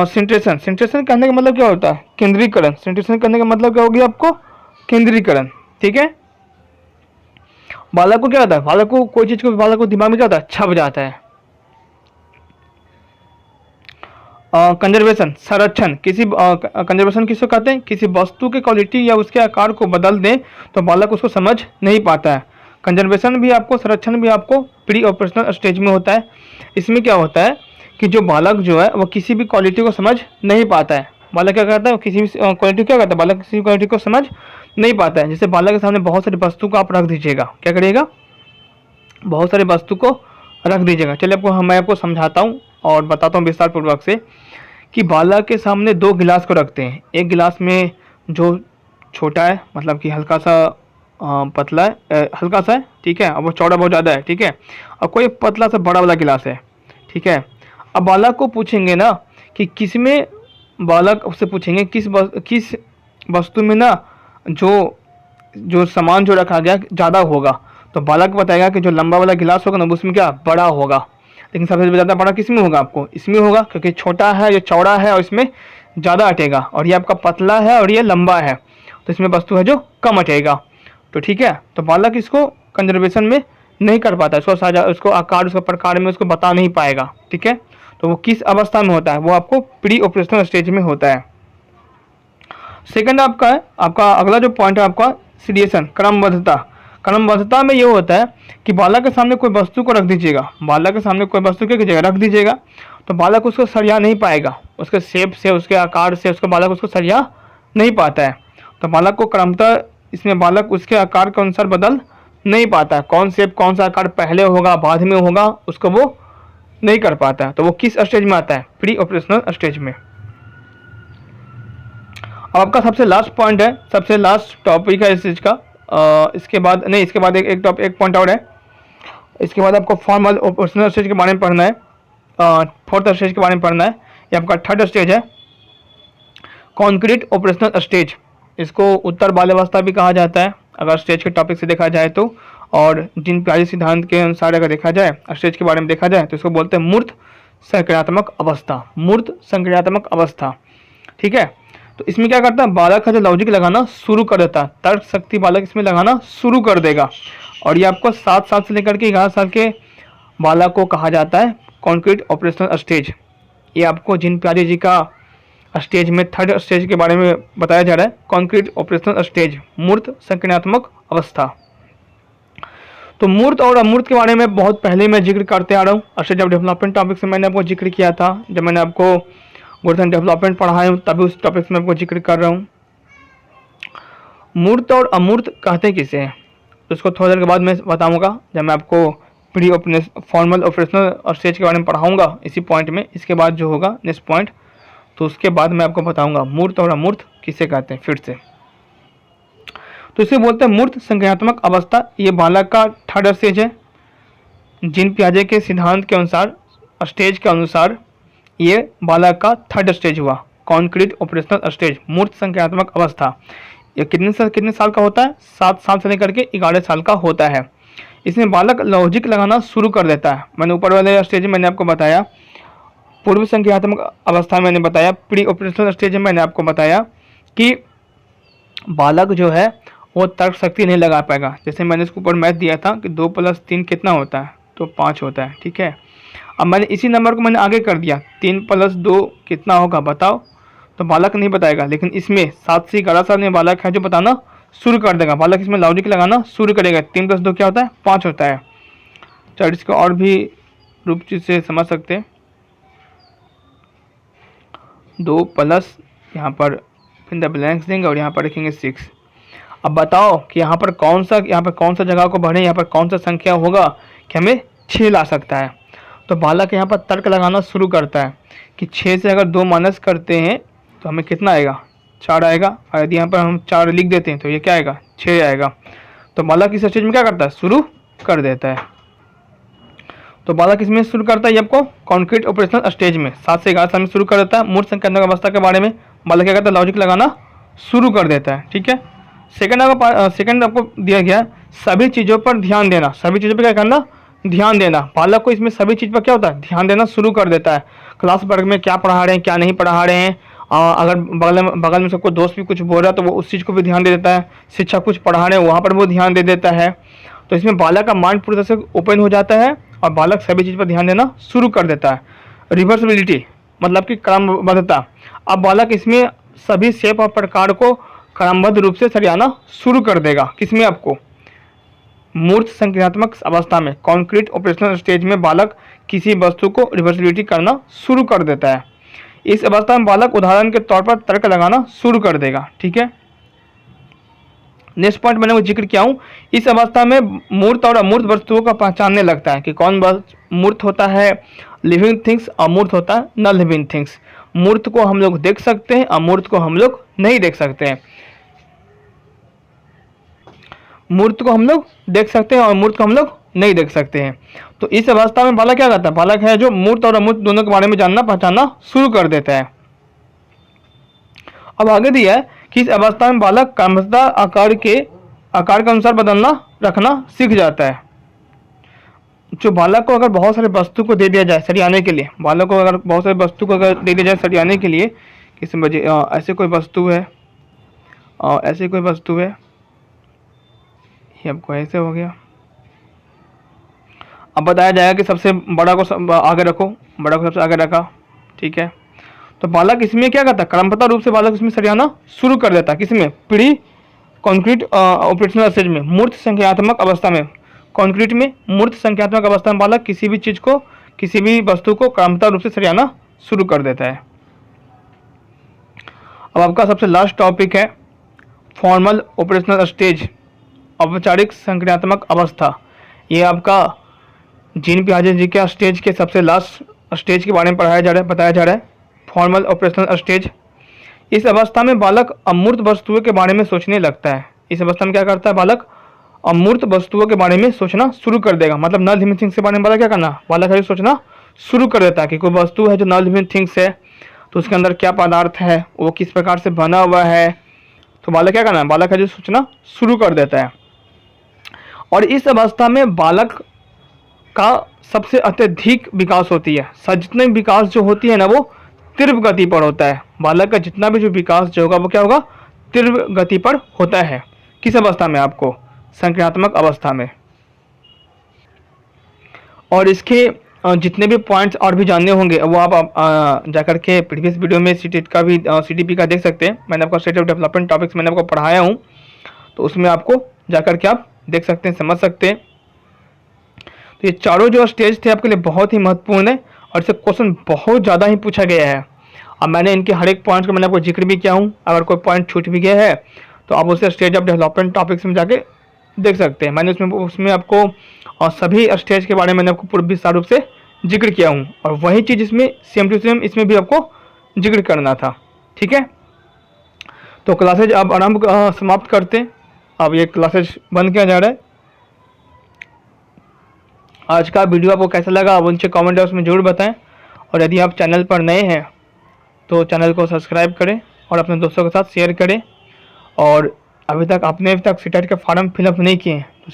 सेंट्रेशन कहने का मतलब क्या होता है, केंद्रीकरण। सेंट्रेशन करने का मतलब क्या होगी आपको, केंद्रीकरण, ठीक है। बालक को क्या होता है, बालक को कोई चीज को बालक को दिमाग में क्या होता है, छप जाता है। कंजर्वेशन, संरक्षण, कंजर्वेशन किसको कहते हैं, किसी वस्तु के क्वालिटी या उसके आकार को बदल दें तो बालक उसको समझ नहीं पाता है। कंजर्वेशन भी आपको, संरक्षण भी आपको प्री ऑपरेशनल स्टेज में होता है। इसमें क्या होता है कि जो बालक जो है वो किसी भी क्वालिटी को समझ नहीं पाता है। बालक क्या करता है, किसी भी क्वालिटी क्या करता है, बालक किसी भी क्वालिटी को समझ नहीं पाता है। जैसे बालक के सामने बहुत सारी वस्तु को आप रख दीजिएगा, क्या करिएगा, बहुत सारी वस्तु को रख दीजिएगा। चलिए मैं आपको समझाता हूँ और बताता हूँ विस्तार पूर्वक से कि बालक के सामने 2 गिलास को रखते हैं। एक गिलास में जो छोटा है, मतलब कि हल्का सा पतला है, हल्का सा है, ठीक है, और वो चौड़ा बहुत ज़्यादा है, ठीक है, और कोई पतला सा बड़ा वाला गिलास है, ठीक है। अब बालक को पूछेंगे ना कि किस में, बालक उससे पूछेंगे किस वस्तु में ना जो सामान जो रखा गया ज़्यादा होगा, तो बालक बताएगा कि जो लंबा वाला गिलास होगा ना उसमें क्या बड़ा होगा। लेकिन सबसे ज़्यादा बड़ा किस में होगा, आपको इसमें होगा, क्योंकि छोटा है, ये चौड़ा है और इसमें ज़्यादा अटेगा, और ये आपका पतला है और ये लंबा है, तो इसमें वस्तु है जो कम अटेगा। तो ठीक है, तो बालक इसको कंजर्वेशन में नहीं कर पाता, उसको आकार, उसको प्रकार में उसको बता नहीं पाएगा, ठीक है। तो वो किस अवस्था में होता है, वो आपको प्री ऑपरेशनल स्टेज में होता है। सेकंड आपका है, आपका अगला जो पॉइंट है आपका सीरिएशन, क्रमबद्धता। क्रमबद्धता में ये होता है कि बालक के सामने कोई वस्तु को रख दीजिएगा, बालक के सामने कोई वस्तु क्या कीजिएगा, रख दीजिएगा, तो बालक उसको सरिया नहीं पाएगा, उसके शेप से, उसके आकार से उसको बालक उसको सरिया नहीं पाता है। तो बालक को क्रमतः इसमें बालक उसके आकार के अनुसार बदल नहीं पाता है, कौन शेप, कौन सा आकार पहले होगा बाद में होगा, उसको वो नहीं कर पाता है, तो वो किस स्टेज में आता है? प्री ऑपरेशनल स्टेज में। अब आपका सबसे लास्ट पॉइंट है, सबसे लास्ट टॉपिक है इस चीज़ का। इसके बाद नहीं, इसके बाद एक पॉइंट और है। इसके बाद आपको फॉर्मल ऑपरेशनल स्टेज के बारे में पढ़ना है, फोर्थ स्टेज के बारे में पढ़ना है। ये आपका थर्ड स्टेज है, कॉन्क्रीट ऑपरेशनल स्टेज। इसको उत्तर बाल्यावस्था भी कहा जाता है अगर स्टेज के टॉपिक से देखा जाए तो, और जिन प्याजे सिद्धांत के अनुसार अगर देखा जाए स्टेज के बारे में देखा जाए तो इसको बोलते हैं मूर्त संक्रियात्मक अवस्था, मूर्त संक्रियात्मक अवस्था। ठीक है, तो इसमें क्या करता है, बालक का जो लॉजिक लगाना शुरू कर देता है, तर्क शक्ति बालक इसमें लगाना शुरू कर देगा। और ये आपको 7 साल से लेकर के 11 साल के बालक को कहा जाता है कॉन्क्रीट ऑपरेशनल स्टेज। ये आपको जिन प्यारे जी का स्टेज में थर्ड स्टेज के बारे में बताया जा रहा है, कॉन्क्रीट ऑपरेशनल स्टेज, मूर्त संक्रियात्मक अवस्था। तो मूर्त और अमूर्त के बारे में बहुत पहले मैं जिक्र करते आ रहा हूँ। स्टेज ऑफ डेवलपमेंट टॉपिक से मैंने आपको जिक्र किया था, जब मैंने आपको ग्रोथ एंड डेवलपमेंट पढ़ाया हूँ तभी उस टॉपिक से मैं आपको जिक्र कर रहा हूँ। मूर्त और अमूर्त कहते किसे हैं, तो इसको थोड़ी देर के बाद मैं बताऊँगा, जब मैं आपको प्री फॉर्मल ऑपरेशनल स्टेज के बारे में पढ़ाऊँगा इसी पॉइंट में। इसके बाद जो होगा नेक्स्ट पॉइंट, तो उसके बाद मैं आपको बताऊंगा मूर्त और अमूर्त किसे कहते हैं फिर से। तो इसे बोलते हैं मूर्त संक्रियात्मक अवस्था। ये बालक का थर्ड स्टेज है। जिन पियाजे के सिद्धांत के अनुसार, स्टेज के अनुसार, ये बालक का थर्ड स्टेज हुआ, कॉन्क्रीट ऑपरेशनल स्टेज, मूर्त संक्रियात्मक अवस्था। ये कितने साल का होता है? 7 साल से लेकर के 11 साल का होता है। इसमें बालक लॉजिक लगाना शुरू कर देता है। मैंने ऊपर वाले स्टेज में मैंने आपको बताया, पूर्व संक्रियात्मक अवस्था में मैंने बताया, प्री ऑपरेशनल स्टेज में मैंने आपको बताया कि बालक जो है वो तर्क शक्ति नहीं लगा पाएगा। जैसे मैंने इसके ऊपर मैथ दिया था कि 2 + 3 कितना होता है, तो 5 होता है। ठीक है, अब मैंने इसी नंबर को मैंने आगे कर दिया, 3 + 2 कितना होगा बताओ, तो बालक नहीं बताएगा। लेकिन इसमें 7 से 11 साल में बालक है जो बताना शुरू कर देगा, बालक इसमें लॉजिक लगाना शुरू करेगा। 3 + 2 क्या होता है? 5 होता है। चलो इसको और भी रूप से समझ सकते हैं। 2 प्लस यहाँ पर फिर द ब्लैंक्स देंगे और यहाँ पर रखेंगे 6। अब बताओ कि यहाँ पर कौन सा जगह को बढ़े, यहाँ पर कौन सा संख्या होगा कि हमें 6 ला सकता है। तो बालक यहाँ पर तर्क लगाना शुरू करता है कि 6 से अगर 2 माइनस करते हैं तो हमें कितना आएगा? 4 आएगा। और यदि यहाँ पर हम 4 लिख देते हैं तो ये क्या आएगा? 6 आएगा। तो बालक इस स्टेज में क्या करता है? शुरू कर देता है। तो बालक इसमें शुरू करता है, ये आपको कॉन्क्रीट ऑपरेशनल स्टेज में 7 से 11 साल में शुरू कर देता है। मूर्त संक्रियात्मक अवस्था के बारे में बालक क्या करता है? लॉजिक लगाना शुरू कर देता है। ठीक है, सेकंड आपको दिया गया सभी चीज़ों पर ध्यान देना। सभी चीज़ों पर क्या करना? ध्यान देना। बालक को इसमें सभी चीज़ पर क्या होता है? ध्यान देना शुरू कर देता है। क्लास वर्ग में क्या पढ़ा रहे हैं, क्या नहीं पढ़ा रहे हैं, अगर बगल में सबको दोस्त भी कुछ बोल रहा है तो वो उस चीज़ को भी ध्यान दे देता है। शिक्षक कुछ पढ़ा रहे हैं वहाँ पर वो ध्यान दे देता है। तो इसमें बालक का माइंड पूरी तरह से ओपन हो जाता है और बालक सभी चीज़ पर ध्यान देना शुरू कर देता है। रिवर्सिबिलिटी मतलब कि क्रमबद्धता। अब बालक इसमें सभी शेप और प्रकार को क्रमबद्ध रूप से सरियाना शुरू कर देगा। किसमें? आपको मूर्त संक्रियात्मक अवस्था में, कॉन्क्रीट ऑपरेशनल स्टेज में बालक किसी वस्तु को रिवर्सिबिलिटी करना शुरू कर देता है। इस अवस्था में बालक उदाहरण के तौर पर तर्क लगाना शुरू कर देगा। ठीक है, नेक्स्ट पॉइंट मैंने वो जिक्र किया हूँ। इस अवस्था में मूर्त और अमूर्त वस्तुओं का पहचानने लगता है कि कौन मूर्त होता है, लिविंग थिंग्स, अमूर्त होता है न लिविंग थिंग्स। मूर्त को हम लोग देख सकते हैं, अमूर्त को हम लोग नहीं देख सकते हैं। मूर्त को हम लोग देख सकते हैं और मूर्त को हम लोग नहीं देख सकते हैं। तो इस अवस्था में बालक क्या करता है? बालक है जो मूर्त और अमूर्त दोनों के बारे में जानना पहचानना शुरू कर देता है। अब आगे दिया है कि इस अवस्था में बालक क्रमशः आकार के अनुसार बदलना रखना सीख जाता है। जो बालक को अगर बहुत सारे वस्तु को दे दिया जाए सरियाने के लिए, बालक को अगर बहुत सारे वस्तु को अगर दे दिया जाए सरियाने के लिए, किसी वजह ऐसे कोई वस्तु है, ये आपको ऐसे हो गया। अब बताया जाएगा कि सबसे बड़ा को आगे रखो, बड़ा को सबसे आगे रखा। ठीक है, तो बालक इसमें क्या करता है? क्रमबद्ध रूप से बालक इसमें सरियाना शुरू कर देता है। किसमें? प्री कॉन्क्रीट ऑपरेशनल स्टेज में, मूर्त संख्यात्मक अवस्था में। कॉन्क्रीट में मूर्त संख्यात्मक अवस्था में बालक किसी भी चीज़ को, किसी भी वस्तु को क्रमबद्ध रूप से सरियाना शुरू कर देता है। अब आपका सबसे लास्ट टॉपिक है फॉर्मल ऑपरेशनल स्टेज, औपचारिक संक्रियात्मक अवस्था। ये आपका जीन पियाजे जी के स्टेज के सबसे लास्ट स्टेज के बारे में बताया जा रहा है, फॉर्मल ऑपरेशनल स्टेज। इस अवस्था में बालक अमूर्त वस्तुओं के बारे में सोचने लगता है। इस अवस्था में क्या करता है बालक? अमूर्त वस्तुओं के बारे में सोचना शुरू कर देगा। मतलब नॉन लिविंग थिंग्स के बारे में बालक क्या करना? बालक है सोचना शुरू कर देता है कि कोई वस्तु है जो नॉन लिविंग थिंग्स है, तो उसके अंदर क्या पदार्थ है, वो किस प्रकार से बना हुआ है, तो बालक क्या करना? बालक है जो सोचना शुरू कर देता है। और इस अवस्था में बालक का सबसे अत्यधिक विकास होती है। जितने विकास जो होती है ना, वो तीव्र गति पर होता है। बालक का जितना भी जो विकास जो होगा वो क्या होगा? तीव्र गति पर होता है। किस अवस्था में? आपको संक्रियात्मक अवस्था में। और इसके जितने भी पॉइंट्स और भी जानने होंगे वो आप जाकर के प्रीवियस वीडियो में सीटेट का भी सीडीपी का देख सकते हैं। मैंने आपको स्टेट ऑफ डेवलपमेंट टॉपिक्स मैंने आपको पढ़ाया हूँ, तो उसमें आपको जाकर के आप देख सकते हैं, समझ सकते हैं। तो ये चारों जो स्टेज थे आपके लिए बहुत ही महत्वपूर्ण है और इससे क्वेश्चन बहुत ज़्यादा ही पूछा गया है। अब मैंने इनके हर एक पॉइंट का मैंने आपको जिक्र भी किया हूँ। अगर कोई पॉइंट छूट भी गया है तो आप उसे स्टेज ऑफ डेवलपमेंट टॉपिक्स में जाके देख सकते हैं। मैंने उसमें आपको और सभी स्टेज के बारे में मैंने आपको पूर्ण विस्तार रूप से जिक्र किया हूँ, और वही चीज़ इसमें सेम टू सेम इसमें भी आपको जिक्र करना था। ठीक है, तो क्लासेज अब आरंभ समाप्त करते हैं। अब ये क्लासेज बंद किया जा रहा है। आज का वीडियो आपको कैसा लगा आप उनसे कमेंट बॉक्स में जरूर बताएं, और यदि आप चैनल पर नए हैं तो चैनल को सब्सक्राइब करें और अपने दोस्तों के साथ शेयर करें। और अभी तक सीटेट का फॉर्म फिलअप नहीं किए हैं तो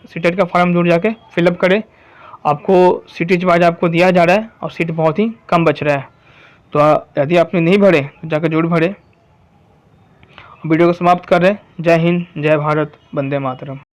सीटेट का फॉर्म जरूर जाके फिलअप करें। आपको सीटेज वाइज आपको दिया जा रहा है और सीट बहुत ही कम बच रहा है, तो यदि आपने नहीं भरे तो जाकर जरूर भरें। वीडियो को समाप्त कर रहे हैं। जय हिंद, जय भारत, वंदे मातरम।